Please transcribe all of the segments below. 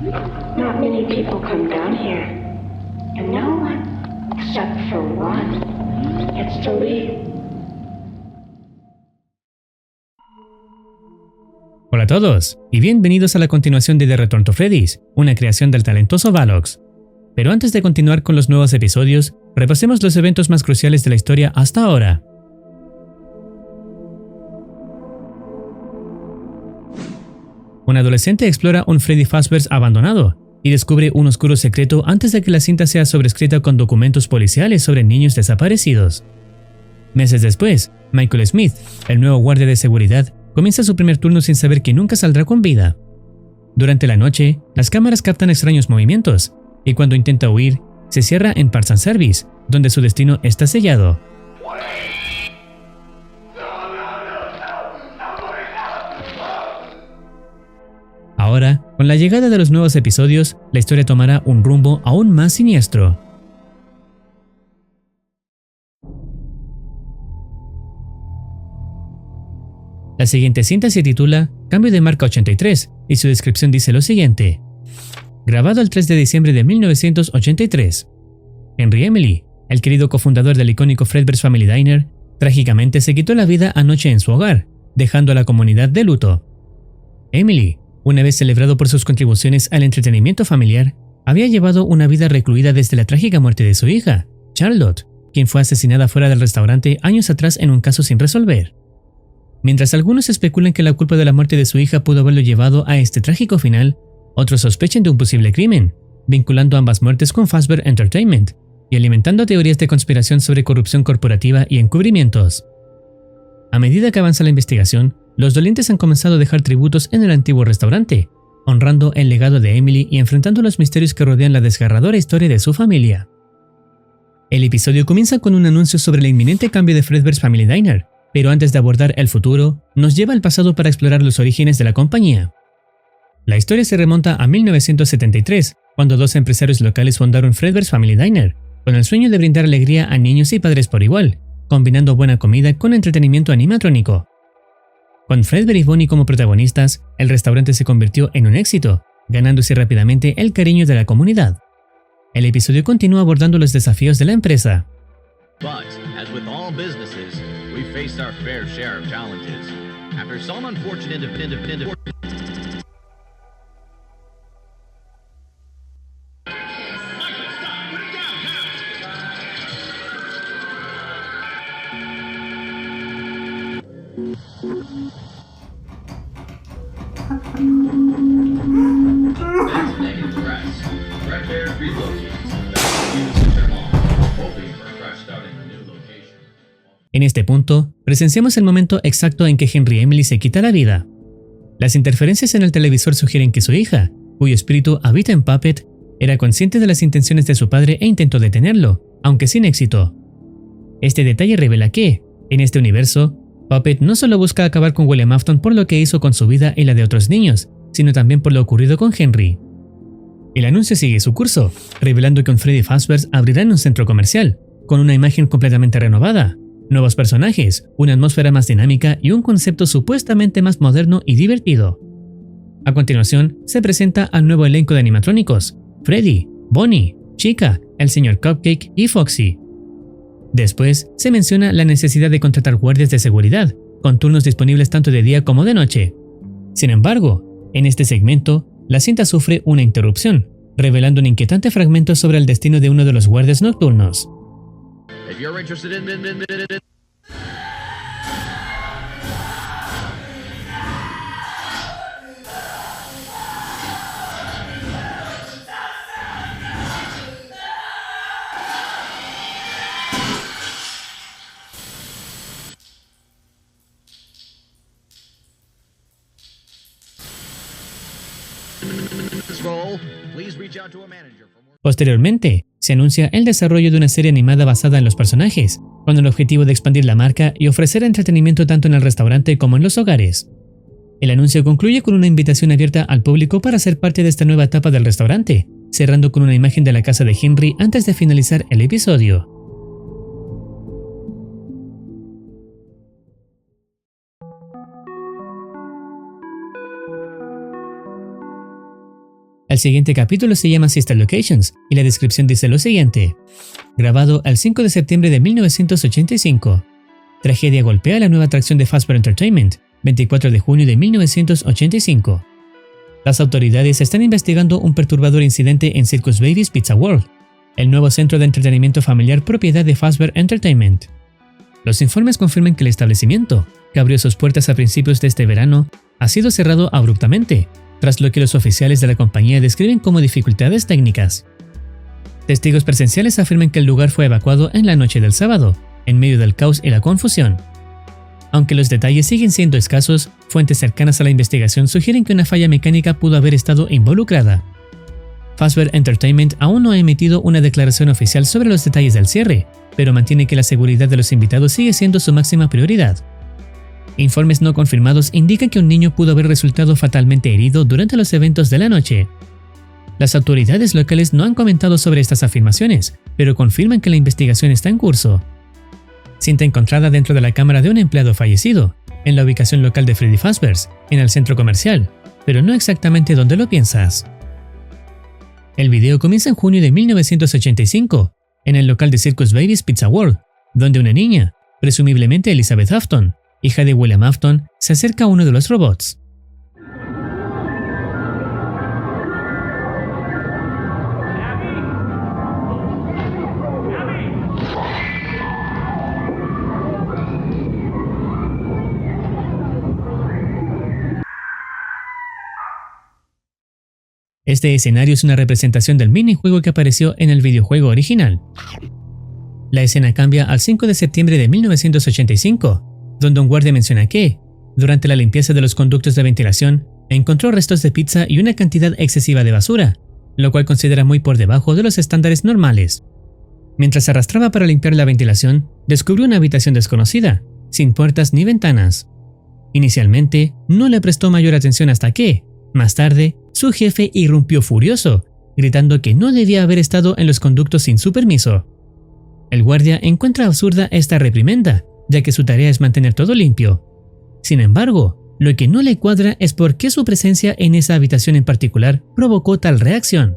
Not many people come down here. And no one, except for one, gets to leave. Hola a todos, y bienvenidos a la continuación de The Return to Freddy's, una creación del talentoso Valox. Pero antes de continuar con los nuevos episodios, repasemos los eventos más cruciales de la historia hasta ahora. Un adolescente explora un Freddy Fazbear's abandonado y descubre un oscuro secreto antes de que la cinta sea sobrescrita con documentos policiales sobre niños desaparecidos. Meses después, Michael Smith, el nuevo guardia de seguridad, comienza su primer turno sin saber que nunca saldrá con vida. Durante la noche, las cámaras captan extraños movimientos, y cuando intenta huir, se cierra en Parts and Service, donde su destino está sellado. Ahora, con la llegada de los nuevos episodios, la historia tomará un rumbo aún más siniestro. La siguiente cinta se titula Cambio de marca 83 y su descripción dice lo siguiente. Grabado el 3 de diciembre de 1983. Henry Emily, el querido cofundador del icónico Fredbear's Family Diner, trágicamente se quitó la vida anoche en su hogar, dejando a la comunidad de luto. Emily, una vez celebrado por sus contribuciones al entretenimiento familiar, había llevado una vida recluida desde la trágica muerte de su hija, Charlotte, quien fue asesinada fuera del restaurante años atrás en un caso sin resolver. Mientras algunos especulan que la culpa de la muerte de su hija pudo haberlo llevado a este trágico final, otros sospechan de un posible crimen, vinculando ambas muertes con Fazbear Entertainment y alimentando teorías de conspiración sobre corrupción corporativa y encubrimientos. A medida que avanza la investigación, los dolientes han comenzado a dejar tributos en el antiguo restaurante, honrando el legado de Emily y enfrentando los misterios que rodean la desgarradora historia de su familia. El episodio comienza con un anuncio sobre el inminente cambio de Fredbear's Family Diner, pero antes de abordar el futuro, nos lleva al pasado para explorar los orígenes de la compañía. La historia se remonta a 1973, cuando dos empresarios locales fundaron Fredbear's Family Diner, con el sueño de brindar alegría a niños y padres por igual, combinando buena comida con entretenimiento animatrónico. Con Fredbear y Bonnie como protagonistas, el restaurante se convirtió en un éxito, ganándose rápidamente el cariño de la comunidad. El episodio continúa abordando los desafíos de la empresa. But, as with all businesses, we faced our fair share of challenges. After some unfortunate negative press. Red Bear relocates. Hoping for a fresh start in a new location. En este punto, presenciamos el momento exacto en que Henry Emily se quita la vida. Las interferencias en el televisor sugieren que su hija, cuyo espíritu habita en Puppet, era consciente de las intenciones de su padre e intentó detenerlo, aunque sin éxito. Este detalle revela que, en este universo, Puppet no solo busca acabar con William Afton por lo que hizo con su vida y la de otros niños, sino también por lo ocurrido con Henry. El anuncio sigue su curso, revelando que un Freddy Fazbear's abrirá en un centro comercial, con una imagen completamente renovada, nuevos personajes, una atmósfera más dinámica y un concepto supuestamente más moderno y divertido. A continuación, se presenta al nuevo elenco de animatrónicos, Freddy, Bonnie, Chica, el Sr. Cupcake y Foxy. Después, se menciona la necesidad de contratar guardias de seguridad, con turnos disponibles tanto de día como de noche. Sin embargo, en este segmento, la cinta sufre una interrupción, revelando un inquietante fragmento sobre el destino de uno de los guardias nocturnos. If you're interested in this role, please reach out to a manager for more. Posteriormente, se anuncia el desarrollo de una serie animada basada en los personajes, con el objetivo de expandir la marca y ofrecer entretenimiento tanto en el restaurante como en los hogares. El anuncio concluye con una invitación abierta al público para ser parte de esta nueva etapa del restaurante, cerrando con una imagen de la casa de Henry antes de finalizar el episodio. El siguiente capítulo se llama Sister Locations y la descripción dice lo siguiente. Grabado el 5 de septiembre de 1985. Tragedia golpea la nueva atracción de Fazbear Entertainment, 24 de junio de 1985. Las autoridades están investigando un perturbador incidente en Circus Baby's Pizza World, el nuevo centro de entretenimiento familiar propiedad de Fazbear Entertainment. Los informes confirman que el establecimiento, que abrió sus puertas a principios de este verano, ha sido cerrado abruptamente, tras lo que los oficiales de la compañía describen como dificultades técnicas. Testigos presenciales afirman que el lugar fue evacuado en la noche del sábado, en medio del caos y la confusión. Aunque los detalles siguen siendo escasos, fuentes cercanas a la investigación sugieren que una falla mecánica pudo haber estado involucrada. Fazbear Entertainment aún no ha emitido una declaración oficial sobre los detalles del cierre, pero mantiene que la seguridad de los invitados sigue siendo su máxima prioridad. Informes no confirmados indican que un niño pudo haber resultado fatalmente herido durante los eventos de la noche. Las autoridades locales no han comentado sobre estas afirmaciones, pero confirman que la investigación está en curso. Cinta encontrada dentro de la cámara de un empleado fallecido, en la ubicación local de Freddy Fazbear's, en el centro comercial, pero no exactamente donde lo piensas. El video comienza en junio de 1985, en el local de Circus Baby's Pizza World, donde una niña, presumiblemente Elizabeth Afton, hija de William Afton, se acerca a uno de los robots. Este escenario es una representación del minijuego que apareció en el videojuego original. La escena cambia al 5 de septiembre de 1985, donde un guardia menciona que, durante la limpieza de los conductos de ventilación, encontró restos de pizza y una cantidad excesiva de basura, lo cual considera muy por debajo de los estándares normales. Mientras se arrastraba para limpiar la ventilación, descubrió una habitación desconocida, sin puertas ni ventanas. Inicialmente, no le prestó mayor atención hasta que, más tarde, su jefe irrumpió furioso, gritando que no debía haber estado en los conductos sin su permiso. El guardia encuentra absurda esta reprimenda, ya que su tarea es mantener todo limpio. Sin embargo, lo que no le cuadra es por qué su presencia en esa habitación en particular provocó tal reacción.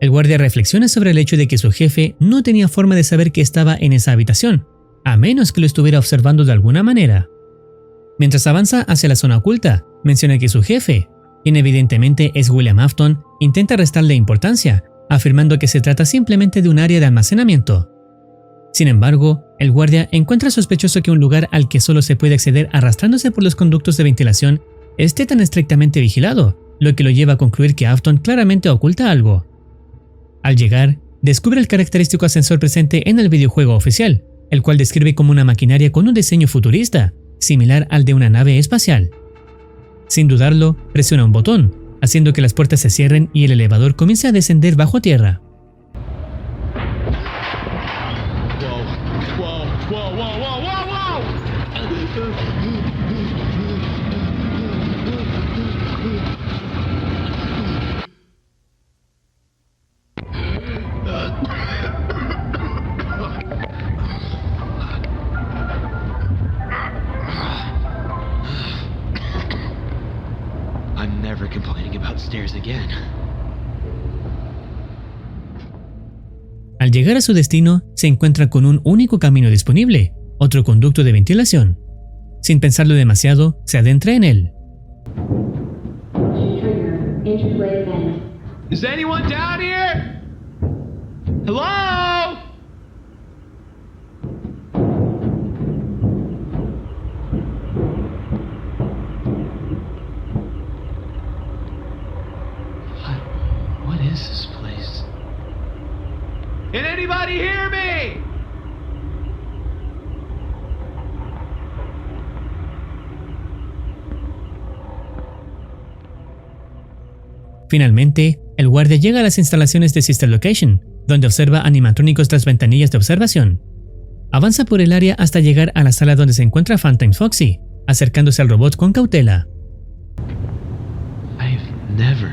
El guardia reflexiona sobre el hecho de que su jefe no tenía forma de saber que estaba en esa habitación, a menos que lo estuviera observando de alguna manera. Mientras avanza hacia la zona oculta, menciona que su jefe, quien evidentemente es William Afton, intenta restarle importancia, afirmando que se trata simplemente de un área de almacenamiento. Sin embargo, el guardia encuentra sospechoso que un lugar al que solo se puede acceder arrastrándose por los conductos de ventilación esté tan estrictamente vigilado, lo que lo lleva a concluir que Afton claramente oculta algo. Al llegar, descubre el característico ascensor presente en el videojuego oficial, el cual describe como una maquinaria con un diseño futurista, similar al de una nave espacial. Sin dudarlo, presiona un botón, haciendo que las puertas se cierren y el elevador comience a descender bajo tierra. I'm never complaining about stairs again. Al llegar a su destino, se encuentra con un único camino disponible, otro conducto de ventilación. Sin pensarlo demasiado, se adentra en él. Is anyone down here? Hello? What is this place? Can anybody hear me? Finalmente, el guardia llega a las instalaciones de Sister Location, donde observa animatrónicos tras ventanillas de observación. Avanza por el área hasta llegar a la sala donde se encuentra Funtime Foxy, acercándose al robot con cautela. I've never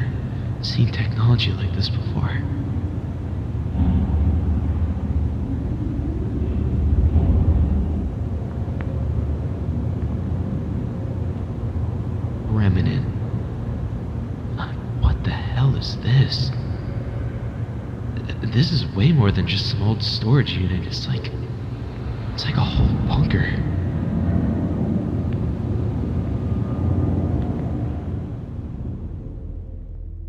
seen technology like this before. Remnant. What the hell is this? This is way more than just some old storage unit. It's like a whole bunker.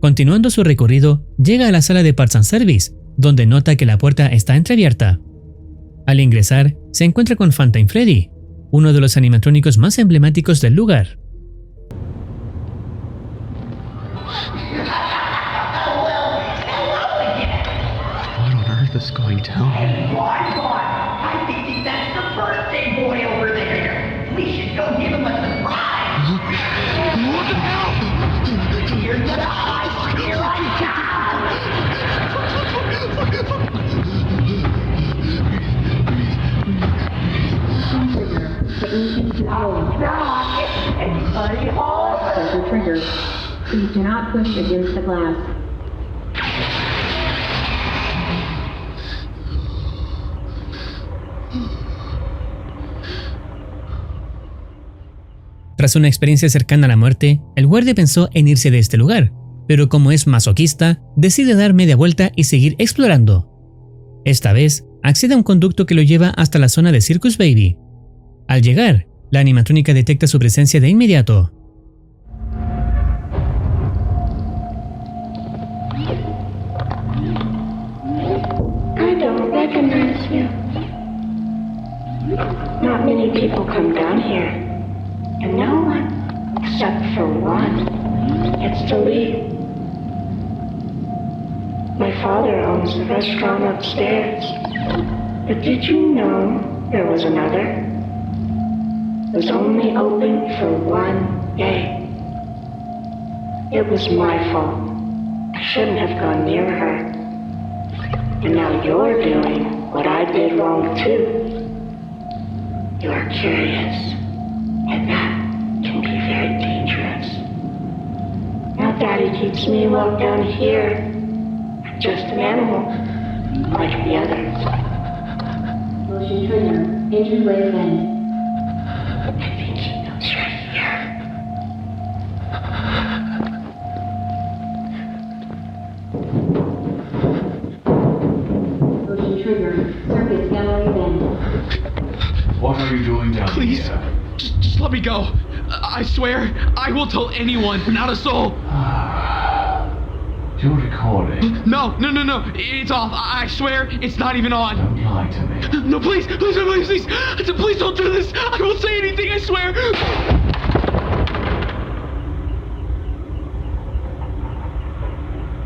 Continuando su recorrido, llega a la sala de Parts and Service, donde nota que la puerta está entreabierta. Al ingresar, se encuentra con Phantom Freddy, uno de los animatrónicos más emblemáticos del lugar. What on earth is going down here? I think that's the birthday boy over there. We should go give him a surprise. What the hell? Here you go. Here Everybody hold. There's a trigger. Please do not push against the glass. Tras una experiencia cercana a la muerte, el guardia pensó en irse de este lugar, pero como es masoquista, decide dar media vuelta y seguir explorando. Esta vez, accede a un conducto que lo lleva hasta la zona de Circus Baby. Al llegar, la animatrónica detecta su presencia de inmediato. I don't recognize you. Not many people come down here. And no one, except for one, gets to leave. My father owns the restaurant upstairs. But did you know there was another? It was only open for one day. It was my fault. I shouldn't have gone near her. And now you're doing what I did wrong too. You're curious. And that can be very dangerous. Now Daddy keeps me locked down here. I'm just an animal, like the others. Motion trigger, entryway vent. I think he knows right here. Motion trigger, circuit gallery vent. What are you doing down Please, here? just let me go. I swear, I will tell anyone, not a soul. You're recording. No, it's off. I swear, it's not even on. Don't lie to me. No, please don't do this. I won't say anything, I swear.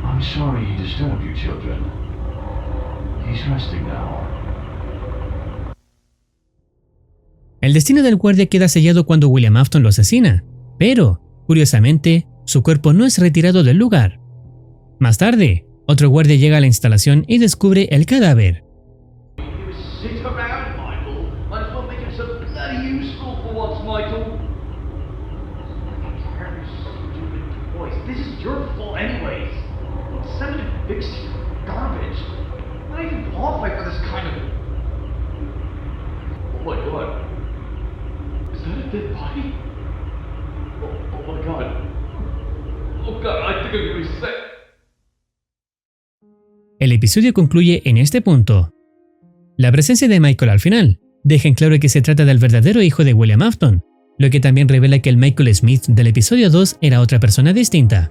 I'm sorry he disturbed you, children. He's resting now. El destino del guardia queda sellado cuando William Afton lo asesina, pero, curiosamente, su cuerpo no es retirado del lugar. Más tarde, otro guardia llega a la instalación y descubre el cadáver. Sit around, Michael. Might as well make it so bloody useful for once, Michael. Stupid boys. This is your fault anyways. Send me to fix your garbage. I'm not even qualified for this kind of... Oh my god. Is that a dead body? Oh my god. Oh god, I think I'm gonna be sick. El episodio concluye en este punto. La presencia de Michael al final deja en claro que se trata del verdadero hijo de William Afton, lo que también revela que el Michael Smith del episodio 2 era otra persona distinta.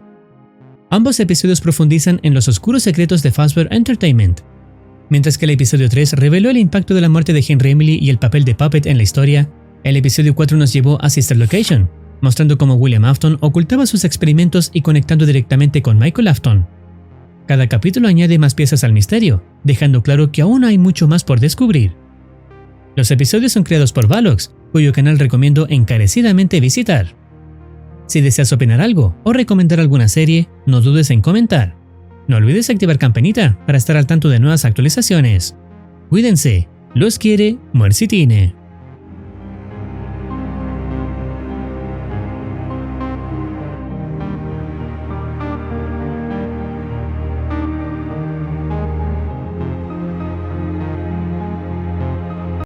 Ambos episodios profundizan en los oscuros secretos de Fazbear Entertainment. Mientras que el episodio 3 reveló el impacto de la muerte de Henry Emily y el papel de Puppet en la historia, el episodio 4 nos llevó a Sister Location, mostrando cómo William Afton ocultaba sus experimentos y conectando directamente con Michael Afton. Cada capítulo añade más piezas al misterio, dejando claro que aún hay mucho más por descubrir. Los episodios son creados por Valox, cuyo canal recomiendo encarecidamente visitar. Si deseas opinar algo o recomendar alguna serie, no dudes en comentar. No olvides activar campanita para estar al tanto de nuevas actualizaciones. Cuídense, los quiere Muercitine.